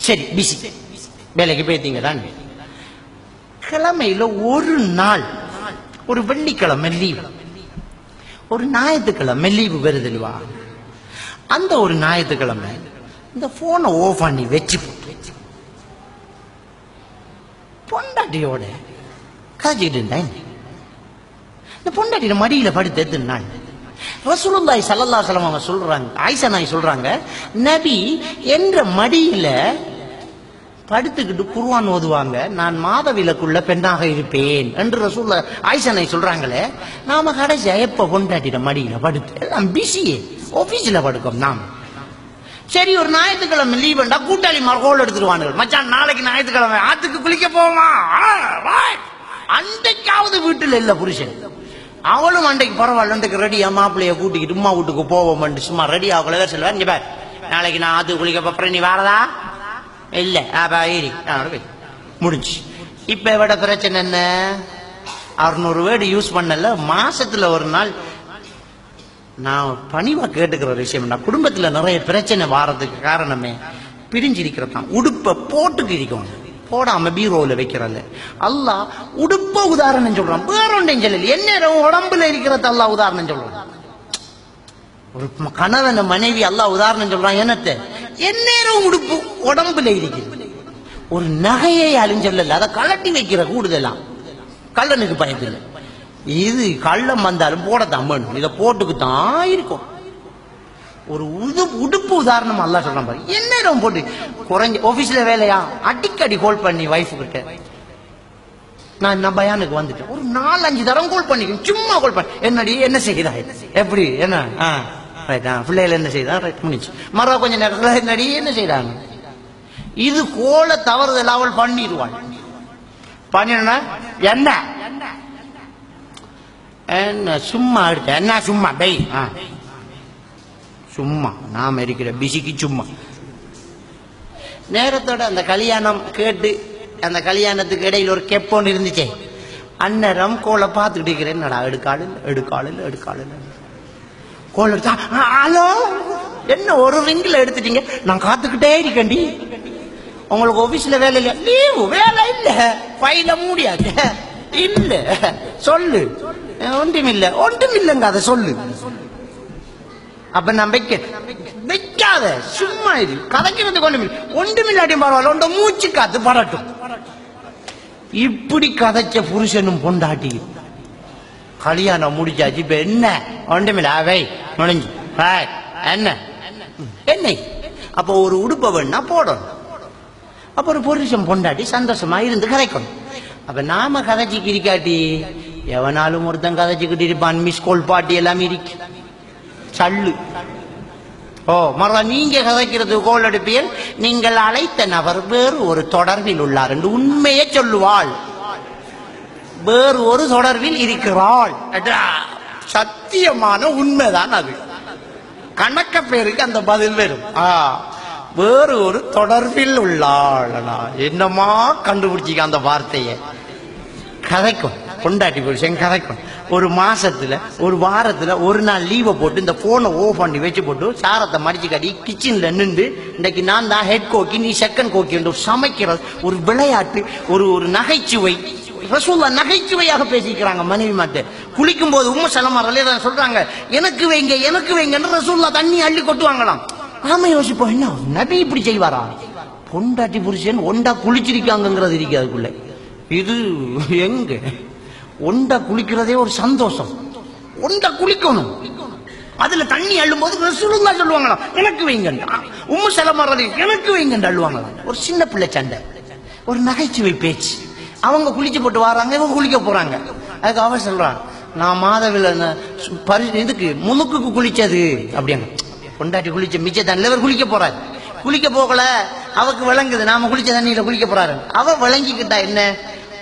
சரி பிசி வேலைக்கு போயிட்டீங்க தான். கிழமையில ஒரு நாள், ஒரு வெள்ளிக்கிழமை லீவு, ஒரு ஞாயிற்றுக்கிழமை லீவு வருதுல்வா. அந்த ஒரு ஞாயிற்றுக்கிழமை இந்த போனை ஓஃப் பண்ணி வச்சு போட்டு பொண்டாட்டியோட கதைச்சிக்கிட்டு இருந்தா. இந்த பொண்டாட்டியோட மடியில படுத்து எத்துனாள். ரசூலுல்லாஹி ஸல்லல்லாஹு அலைஹி வஸல்லம் அவங்க சொல்றாங்க, ஆயிஷா நாய் சொல்றாங்க, நபி என்ற மடியில படுத்துக்கிட்டு குர்ஆன் ஓதுவாங்க, நான் மாதவிலக்குள்ள பெண்ணாக இருப்பேன் என்று ரசூலுல்லா ஆயிஷா நாய் சொல்றாங்களே. நாம கடைசியா எப்ப பொண்டாட்டிட மடியில படுத்து எல்லாம் பிஸியே ஆபீஸ்ல படுக்கும் நாம். சரி ஒரு ஞாயிற்றுக்கிழமை லீவுண்டா கூட்டாளி கோல் எடுத்துருவானுங்க, மச்சான் நாளைக்கு ஞாயிற்றுக்கிழமை ஆத்துக்கு குளிக்க போமா, அன்றைக்காவது வீட்டுல இல்ல புருஷன். அவளும் அன்றைக்கு பரவாயில்ல, அன்றைக்கு ரெடியா மாப்பிள்ளைய கூட்டிக்கிட்டு உமா வீட்டுக்கு போவோம் சும்மா ரெடி ஆகல சொல்லுவேன். இங்க பார், நாளைக்கு நான் ஆத்துக்கு குளிக்க போறேன், நீ வரதா இல்ல முடிஞ்சு. இப்ப விட பிரச்சனை என்ன, 600 வேர்டு யூஸ் பண்ணல. மாசத்துல ஒரு நாள் நான் பணிவா கேட்டுக்கிற விஷயம், குடும்பத்துல நிறைய பிரச்சனை வாரதுக்கு காரணமே பிரிஞ்சிருக்கிறதான். உடுப்ப போட்டுக்கு இருக்கணும், போடாம பீரோல வைக்கிறல்ல. அல்லாஹ் உடுப்ப உதாரணம் சொல்றான், வேற ஒன்றையும் சொல்லல. என்ன உடம்புல இருக்கிறது அல்லாஹ் உதாரணம் சொல்றான். ஒரு கணவன் மனைவி அல்லாஹ் உதாரணம் சொல்றான். என்னத்தை எந்நேரம் உடுப்பு உடம்புல இருக்குது. ஒரு நகையை அழிஞ்சொல்ல, அதை கலட்டி வைக்கிற கூடுதலாம் கள்ளனுக்கு பயத்தில். இது கள்ளம் வந்தாலும் போடத்தான் வேணும், இதை போட்டுக்குத்தான் இருக்கும். ஒரு உடுப்பு உதாரணம் அல்லாஹ் சொல்றான் பாரு. எந்நேரம் போட்டு குறைஞ்ச ஆபீஸ்ல வேலையா அடிக்கடி கால் பண்ணி வைஃப் கிட்ட, நான் பயானுக்கு வந்துட்டேன், ஒரு 4-5 தரம் கால் பண்ணி சும்மா கால் பண்ணி, என்னடி என்ன செய்தாய், எப்படி என்ன பிள்ளைகள் என்ன செய்தா ரைட் முடிச்சு, மறுவா கொஞ்ச நேரத்தில் என்னடி என்ன செய்தாங்க. இது கோல தவறுதல் அவள் பண்ணிடுவாள். பண்ணினா என்ன என்ன சும்மா எடுத்த என்ன சும்மா பை சும்மா நாம இருக்கிற பிசிக்கு சும்மா. நேரத்தோட அந்த கல்யாணம் கேட்டு, அந்த கல்யாணத்துக்கு இடையில ஒரு கெப்போன்னு இருந்துச்சே, அந்நேரம் கோலை பார்த்துக்கிட்டு இருக்கிறேன். என்னடா எடுக்காளில் கோல் எடுத்தா, ஹலோ என்ன ஒரு ரிங்கில் எடுத்துட்டீங்க, நான் காத்துக்கிட்டே இருக்கேன்டி, உங்களுக்கு ஆபீஸ்ல வேலை இல்ல, லீவு வேலை இல்ல, ஃபைல மூடியாச்சு இல்ல, சொல்லு ஒன்றுமில்லைங்க, அதை சொல்லு. அப்ப நான் வைக்காத சும்மா இது கதைக்கிறது ஒன்றுமில்லாட்டி பரவாயில்ல, ஒன்ற மூச்சு காத்து படட்டும். இப்படி கதைச்ச புருஷனும் பொண்டாட்டி கல்யாணம் முடிச்சாச்சு. இப்ப என்ன ஒன்றுமில்ல, அவை முடிஞ்சு என்ன என்ன. அப்ப ஒரு உடுப்ப வேணா போடணும். அப்ப ஒரு புருஷன் பொண்டாட்டி சந்தோஷமா இருந்து கதைக்கணும். அப்ப நாம கதைச்சிக்கு இருக்காட்டி எவனாலும் ஒருத்தன் கதைச்சுக்கிட்டு இருப்பான். மிஸ் கோல் பாட்டி எல்லாம் இருக்கு சல்லு. மறுவா நீங்க கதைக்கிறது கோல் எடுப்பியல், நீங்கள் அழைத்த நபர் வேறு ஒரு தொடர்பில் உள்ளார் என்று உண்மையை சொல்லுவாள். வேறு ஒரு தொடர்பில் இருக்கிறாள், சத்தியமான உண்மைதான் அது. கணக்க பேருக்கு அந்த பதில் வரும், வேறு ஒரு தொடர்பில் உள்ளாள். என்னமா கண்டுபிடிச்சிக்க அந்த வார்த்தையை. கதைக்கும் பொண்டாட்டி புருஷன் கதைக்கும். ஒரு மாசத்துல ஒரு வாரத்துல ஒரு நாள் லீவை போட்டு இந்த போனை ஓஃப் பண்ணி வச்சு போட்டு சாரத்தை மடிச்சு கட்டி கிச்சன்ல நின்று, இன்னைக்கு நான் தான் ஹெட் கோக்கி நீ செகண்ட் கோக்கி என்று சமைக்கிறது ஒரு விளையாட்டு, ஒரு நகைச்சுவை. ரசூலுல்லாஹ் நகைச்சுவையாக பேசிக்கிறாங்க மனைவி மாட்டு. குளிக்கும் போது உம்மு சலமா ரலியல்லாஹு சொல்றாங்க, எனக்கு வைங்கன்னு ரசூலுல்லாஹ் தண்ணி அள்ளி கொட்டுவாங்களாம். நாம யோசிப்போம், என்ன நபி இப்படி செய்வாரா? பொண்டாட்டி புருஷன் ஒண்டா குளிச்சிருக்காங்கிறது இருக்கு அதுக்குள்ள. இது எங்க ஒண்டா குளிக்கிறதே ஒரு சந்தோஷம். ஒண்டா குளிக்கணும், அதுல தண்ணி அள்ளும் போது ரசூலுல்லாஹ் சொல்லுவாங்களாம், எனக்கு வைங்க. உம்மு சலமா ரலியல்லாஹு எனக்கு வைங்கன்னு அள்ளுவாங்களாம். ஒரு சின்ன பிள்ளை சண்டை, ஒரு நகைச்சுவை பேச்சு. அவங்க குளிச்சு போட்டு வராங்க, இவங்க குளிக்க போறாங்க. அதுக்கு அவன் சொல்றான், நான் மாதவில இதுக்கு முழுக்குக்கு குளிச்சது அப்படிங்க. பொண்டாட்டி குளிச்ச மிச்ச தண்ணில இவர் குளிக்க போறாரு. குளிக்க போகல, அவக்கு விளங்குது நாம குளிச்ச தண்ணியில குளிக்க போறாரு. அவ விளங்கிக்கிட்டா என்ன,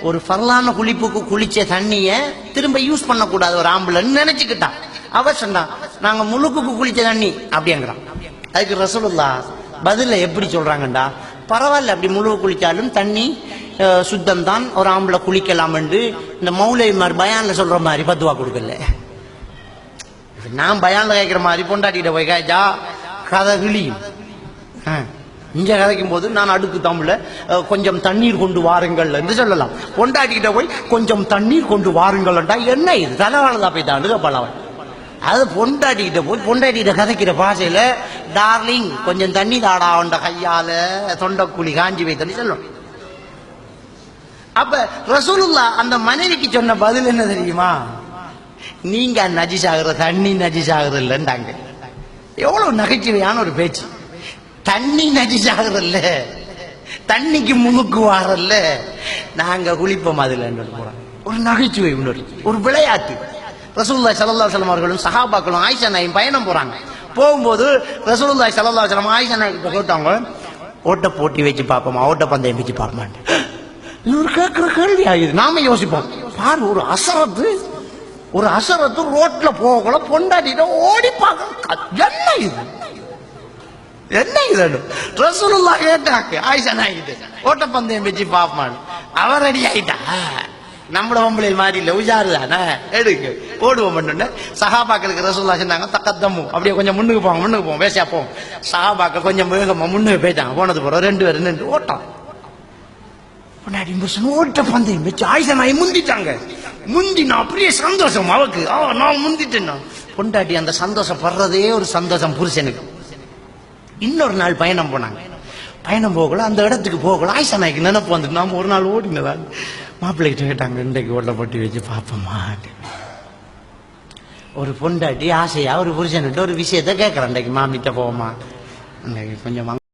ஒரு ஃபர்லான குளிப்புக்கு குளிச்ச தண்ணிய திரும்ப யூஸ் பண்ணக்கூடாது ஒரு ஆம்பளைன்னு நினைச்சுக்கிட்டான். அவ சொன்னா, நாங்க முழுக்குக்கு குளிச்ச தண்ணி அப்படிங்கிறான். அதுக்கு ரசூலுல்லாஹ் பதில எப்படி சொல்றாங்கண்டா, பரவாயில்ல அப்படி முழு குளிச்சாலும் தண்ணி சுத்தம் தான், ஒரு ஆம்பளை குளிக்கலாம் என்று இந்த மௌலைமார் பயான்ல சொல்ற மாதிரி பத்துவா கொடுக்கல. நான் பயான்ல கேட்கிற மாதிரி பொண்டாட்டிகிட்ட போய் காய்ச்சா கதை கிளியும். இங்க கதைக்கும் போது நான் அடுக்கு தமிழ்ல கொஞ்சம் தண்ணீர் கொண்டு வாருங்கள் என்று சொல்லலாம். பொண்டாட்டிக்கிட்ட போய் கொஞ்சம் தண்ணீர் கொண்டு வாருங்கள்டா என்ன இது தலைவாழதா போய்த்தாண்டு பலவன். அது பொண்டாட்டிக்கிட்ட போய் பொண்டாட்டிகிட்ட கதைக்கிற பாஷையில டார்லிங் கொஞ்சம் தண்ணி தாடா உண்ட கையால தொண்டக்குழி காஞ்சி வைத்தன்னு சொல்லணும். அப்ப ரசூலுல்லா அந்த மனைவிக்கு சொன்ன பதில் என்ன தெரியுமா? நீங்க நஜிசாகிற தண்ணி நஜிசாகிற இல்லைன்றாங்க. எவ்வளவு நகைச்சுவையான ஒரு பேச்சு. தண்ணி நஜிசாகிறல்ல, தண்ணிக்கு முழுக்கு வாரல்ல, நாங்க குளிப்போம் அதுல போறோம். ஒரு நகைச்சுவை, ஒரு விளையாட்டு. ரசூலுல்லாஹி ஸல்லல்லாஹு அலைஹி வஸல்லம் அவர்களும் சஹாபாக்களும் ஆயிஷா நாயும் பயணம் போறாங்க. போகும்போது ரசூலுல்லாஹி ஸல்லல்லாஹு அலைஹி வஸல்லம் ஆயிஷா நாய் கிட்ட கேட்டாங்க, ஓட்ட போட்டி வச்சு பார்ப்போமா, ஓட்ட பந்தயம் வச்சு பார்ப்போமான்னு. இவர் கேட்கிற கேள்வி ஆகுது. நாம யோசிப்போம், பாரு ஒரு அசரத்து ரோட்ல போகல பொண்டாட்டிட்ட ஓடி பார்க்க என்ன இது ரசூலுல்லாஹ் கேட்டாங்க ஆயிஷா நாய்கிட்ட, ஓட்ட பந்தயம் வச்சு பார்ப்போமான்னு. அவர் ரெடி ஆயிட்டா. நம்மள பொம்பளையில் மாதிரி இல்ல, உஜாரு தானே, எடுக்கு ஓடுவோம். சஹாபாக்களுக்கு ரசூலுல்லாஹ் சொன்னாங்க, தக்கத்தம்மு அப்படியே கொஞ்சம் முன்னுக்கு போவோம் வேசியா போவோம். சஹாபாக்கள் கொஞ்சம் வேகமா முன்னுக்கு போயிட்டாங்க. போனது போற 2 பேர் நின்று ஓட்டம். ஓட்ட பந்தயம் வச்சு ஆயிஷா நாய் முந்திட்டாங்க. முந்தினா அப்படியே சந்தோஷம் அவக்கு, நான் முந்திட்டேன். பொண்டாட்டி அந்த சந்தோஷப்படுறதே ஒரு சந்தோஷம் புருஷனுக்கு. இன்னொரு நாள் பயணம் போனாங்க. பயணம் போகல, அந்த இடத்துக்கு போகல. ஆயிஷா நாய்க்கு நினைப்பு வந்துட்டு நாம ஒரு நாள் ஓடினதா. மாப்பிள்ளைகிட்ட கேட்டாங்க, இன்றைக்கு ஓட்டல போட்டி வச்சு பார்ப்போமா. ஒரு பொண்டாட்டி ஆசையா ஒரு புருஷன்கிட்ட ஒரு விஷயத்த கேட்கறேன், இன்றைக்கு மாமிட்ட போவோமா, இன்றைக்கு கொஞ்சம்